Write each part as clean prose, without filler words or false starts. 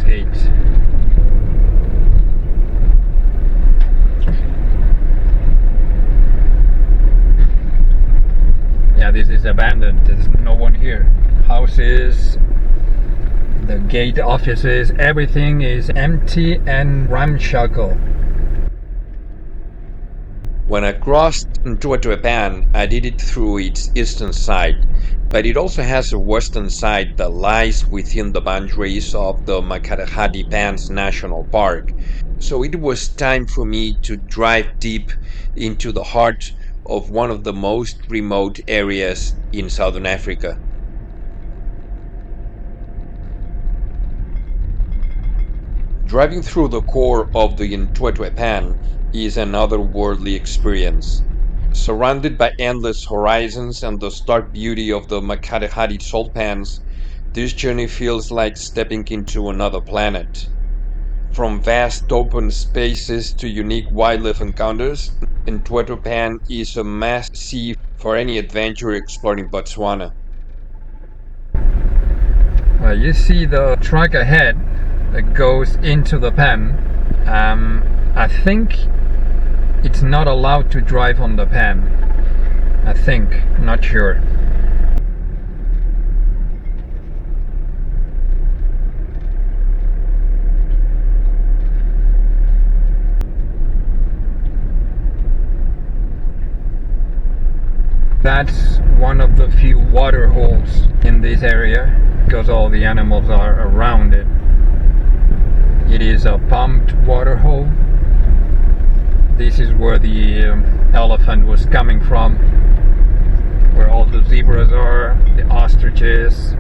gate. Yeah, this is abandoned. There's no one here. Houses, the gate offices, everything is empty and ramshackle. When I crossed Unforgettable Pan, I did it through its eastern side, but it also has a western side that lies within the boundaries of the Makgadikgadi Pans National Park. So it was time for me to drive deep into the heart of one of the most remote areas in southern Africa. Driving through the core of the Unforgettable Pan is an otherworldly experience. Surrounded by endless horizons and the stark beauty of the Makgadikgadi salt pans, this journey feels like stepping into another planet. From vast open spaces to unique wildlife encounters, Unforgettable Pan is a must-see for any adventurer exploring Botswana. You see the track ahead that goes into the pan. I think it's not allowed to drive on the pan. I think, not sure. That's one of the few water holes in this area because all the animals are around it. It is a pumped water hole. This is where the elephant was coming from, where all the zebras are, the ostriches.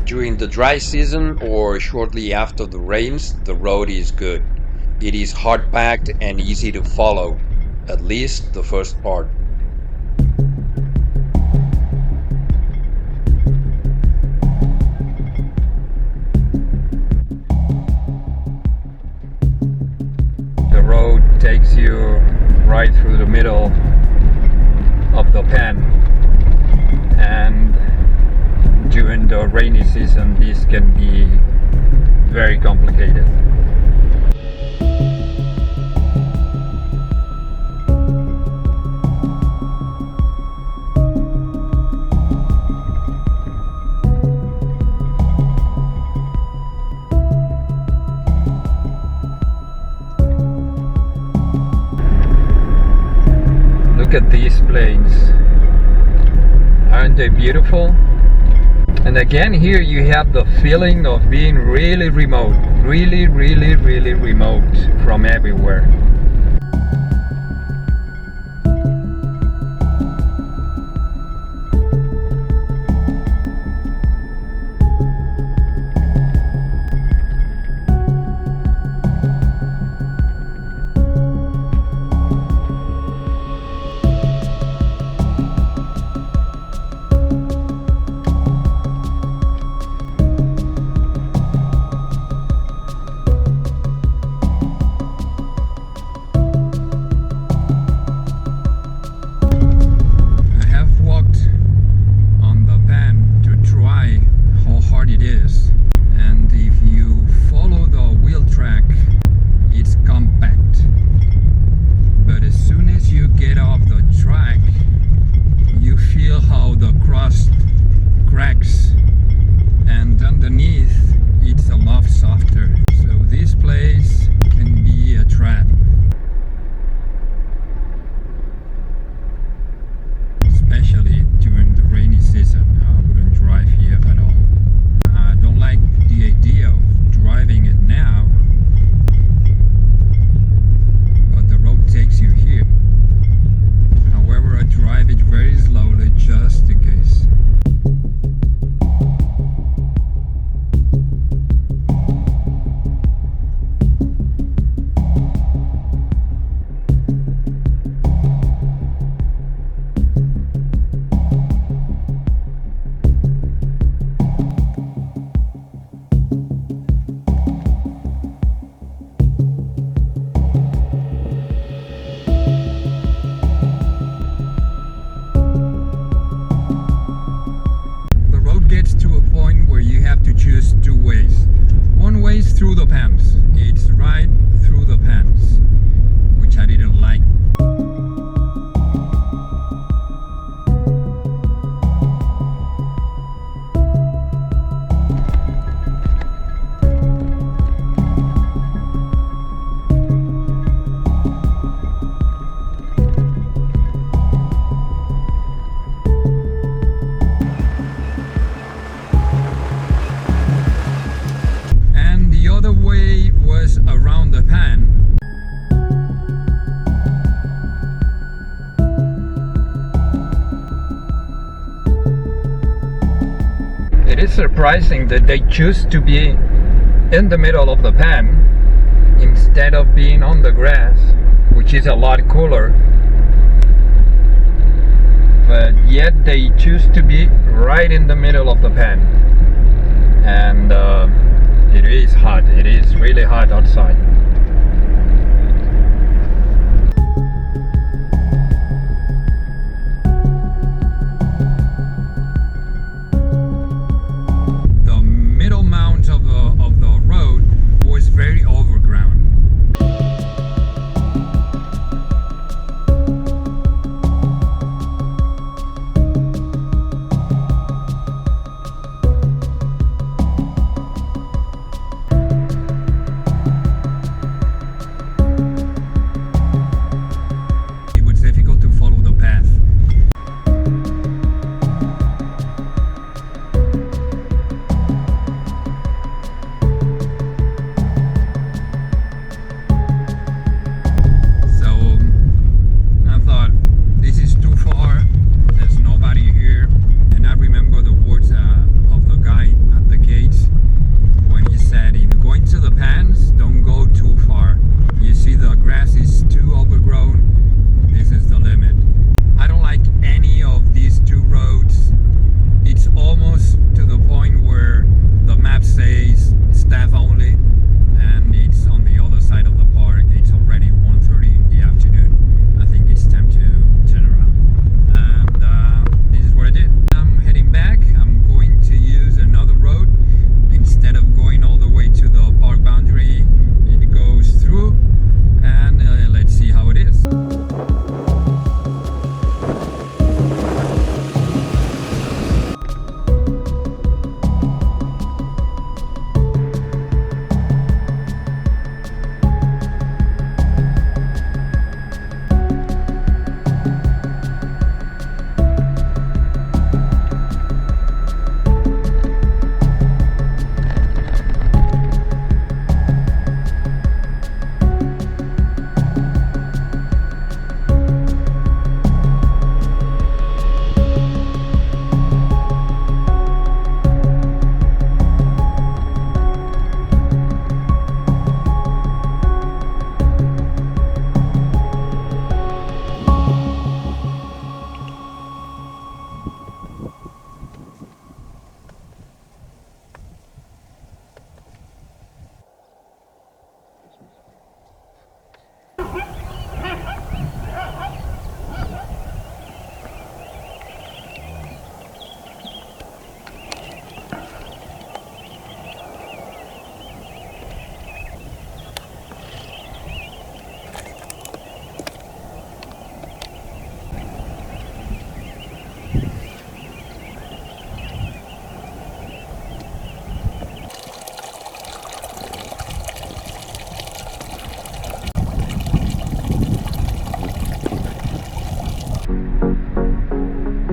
During the dry season or shortly after the rains, the road is good. It is hard packed and easy to follow, at least the first part. The road takes you right through the middle of the pan, and during the rainy season this can be very complicated. Look at these plains. Aren't they beautiful? And again, here you have the feeling of being really remote, really remote from everywhere. through the pans. It's right through the pans, which I didn't like. The way was around the pan. It is surprising that they choose to be in the middle of the pan instead of being on the grass, which is a lot cooler, but yet they choose to be right in the middle of the pan. And it is hot. It is really hot outside. The middle mount of the road was very overground.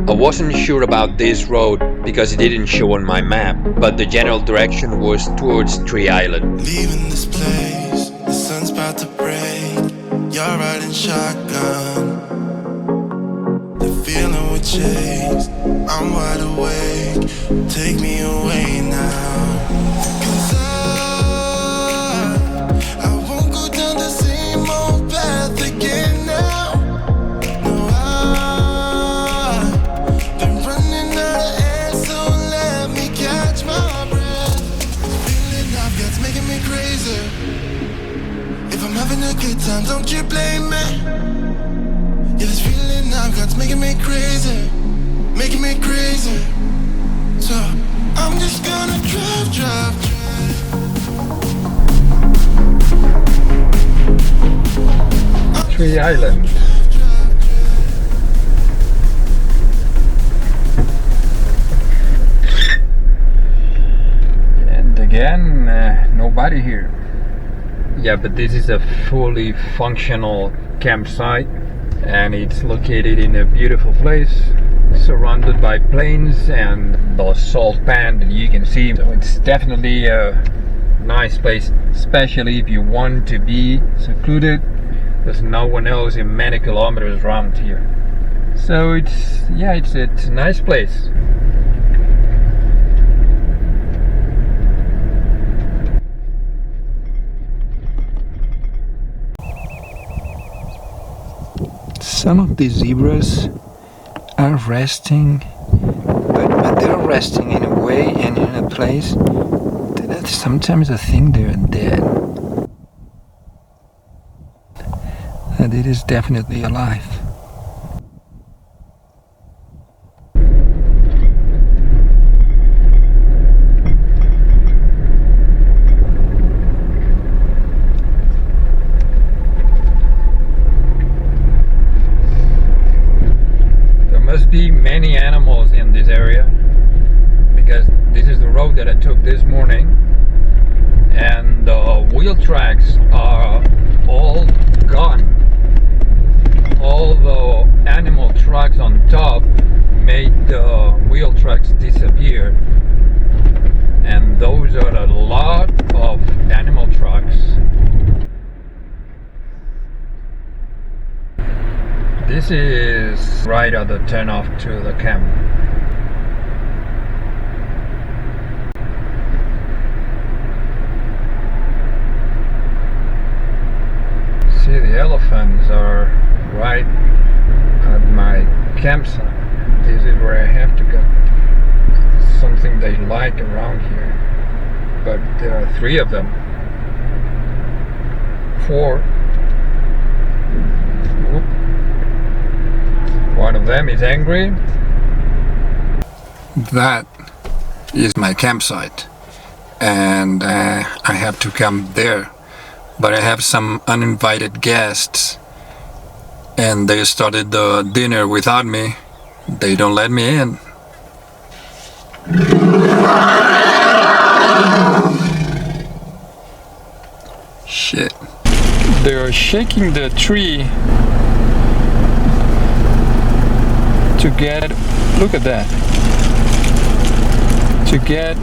I wasn't sure about this road because it didn't show on my map, but the general direction was towards Tree Island. Leaving this place, the sun's about to break. You're riding shotgun. The feeling we chase, I'm wide awake. Take me away now. 'Cause I won't go down the same old path again now. No, I've been running out of air, so let me catch my breath. Feeling I've got's making me crazy. If I'm having a good time, don't you blame me. Yeah, this feeling I've got's making me crazy, making me crazy. So I'm just gonna drive, drive, drive. Tree Island. And again, nobody here. Yeah, but this is a fully functional campsite, and it's located in a beautiful place, surrounded by plains and the salt pan that you can see. So it's definitely a nice place, especially if you want to be secluded. There's no one else in many kilometers around here. So it's a nice place. Some of the zebras are resting, but they're resting in a way and in a place that sometimes I think they're dead. And it is definitely alive. Must be many animals in this area, because this is the road that I took this morning, and the wheel tracks are all gone. All the animal tracks on top made the wheel tracks disappear, and those are a lot of animal tracks. This is right at the turn off to the camp. See, the elephants are right at my campsite. This is where I have to go. It's something they like around here. But there are 3 of them. 4. Whoop. One of them is angry. That is my campsite, and I have to camp there. But I have some uninvited guests, and they started the dinner without me. They don't let me in. Shit. They're shaking the tree to get, look at that, to get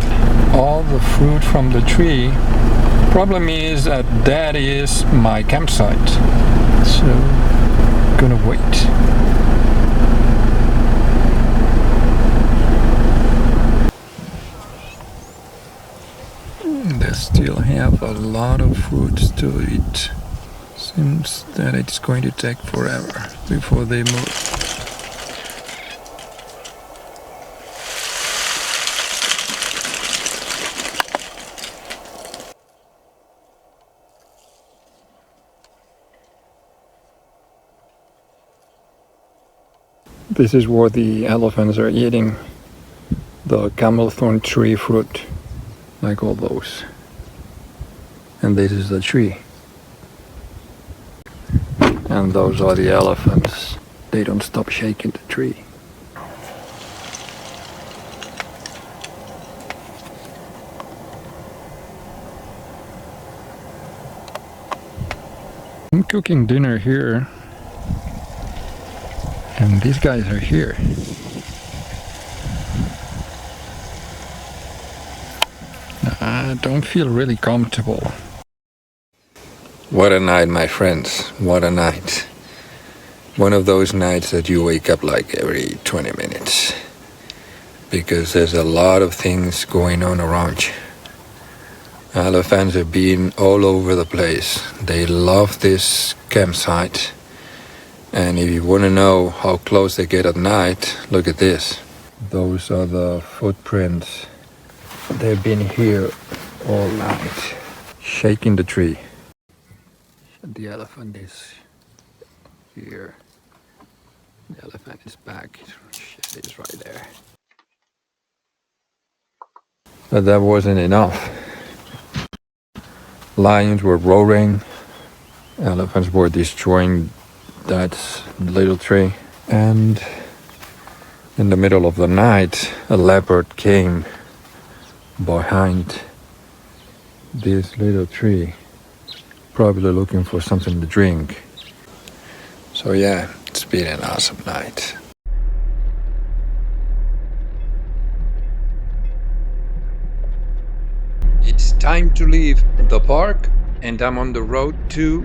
all the fruit from the tree. Problem is that is my campsite, so gonna wait. They still have a lot of fruits to eat. Seems that it's going to take forever before they move. This is where the elephants are eating the camel thorn tree fruit, like all those. And this is the tree. And those are the elephants. They don't stop shaking the tree. I'm cooking dinner here. And these guys are here. I don't feel really comfortable. What a night, my friends. What a night. One of those nights that you wake up like every 20 minutes. Because there's a lot of things going on around you. Elephants have been all over the place. They love this campsite. And if you want to know how close they get at night, look at this. Those are the footprints. They've been here all night, shaking the tree. The elephant is here. The elephant is back. Shit is right there. But that wasn't enough. Lions were roaring. Elephants were destroying That's the little tree. And in the middle of the night, a leopard came behind this little tree, probably looking for something to drink. So yeah, it's been an awesome night. It's time to leave the park, and I'm on the road to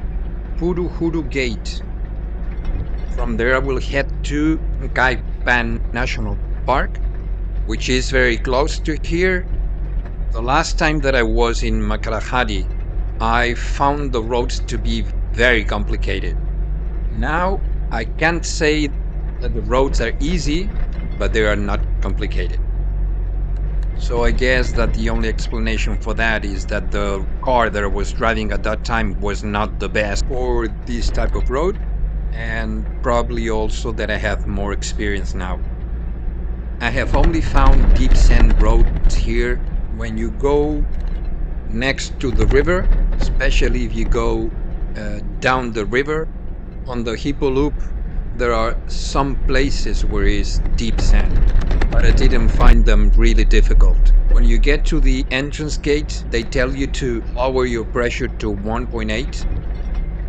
Huru Gate. From there I will head to Makgadikgadi Pans National Park, which is very close to here. The last time that I was in Makgadikgadi, I found the roads to be very complicated. Now, I can't say that the roads are easy, but they are not complicated. So I guess that the only explanation for that is that the car that I was driving at that time was not the best for this type of road, and probably also that I have more experience now. I have only found deep sand roads here when you go next to the river, especially if you go down the river. On the Hippo Loop, there are some places where it's deep sand, but I didn't find them really difficult. When you get to the entrance gate, they tell you to lower your pressure to 1.8,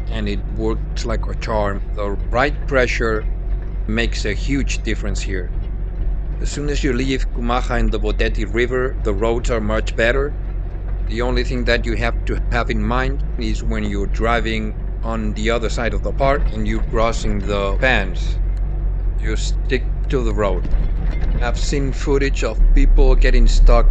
and it works like a charm. The right pressure makes a huge difference here. As soon as you leave Kumaha and the Boteti River, the roads are much better. The only thing that you have to have in mind is when you're driving on the other side of the park and you're crossing the pans, you stick to the road. I've seen footage of people getting stuck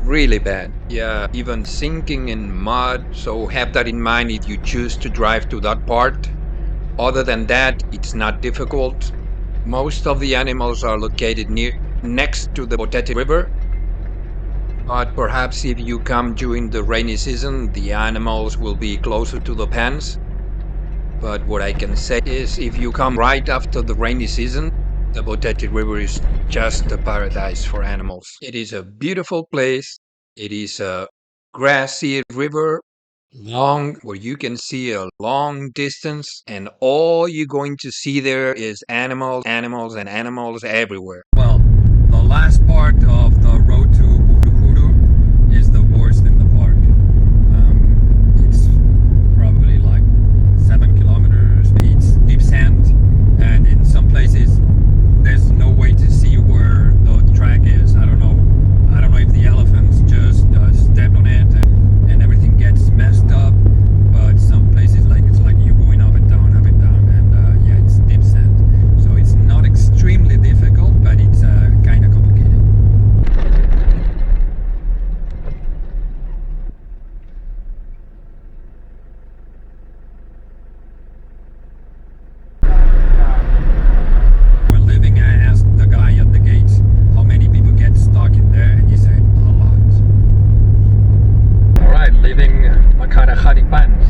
really bad. Yeah, even sinking in mud, so have that in mind if you choose to drive to that part. Other than that, it's not difficult. Most of the animals are located next to the Boteti River. But perhaps if you come during the rainy season, the animals will be closer to the pans. But what I can say is if you come right after the rainy season, the Boteti River is just a paradise for animals. It is a beautiful place. It is a grassy river, long, where you can see a long distance, and all you're going to see there is animals, animals, and animals everywhere. Well, the last part of the road to Huru is the worst in the park. It's probably like 7 kilometers. It's deep sand, and in some places there's no way to see where the track is. I don't know if the elephants just stepped on it and everything gets messed up. But some places it's like you're going up and down, and yeah, it's deep sand. So it's not extremely difficult, but it's kind of complicated. When leaving, I asked the guy at the gates how many people get stuck in there, and he said a lot. Alright, leaving Makgadikgadi Pans.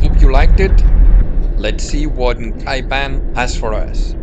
Hope you liked it. Let's see what Makgadikgadi Pans has for us.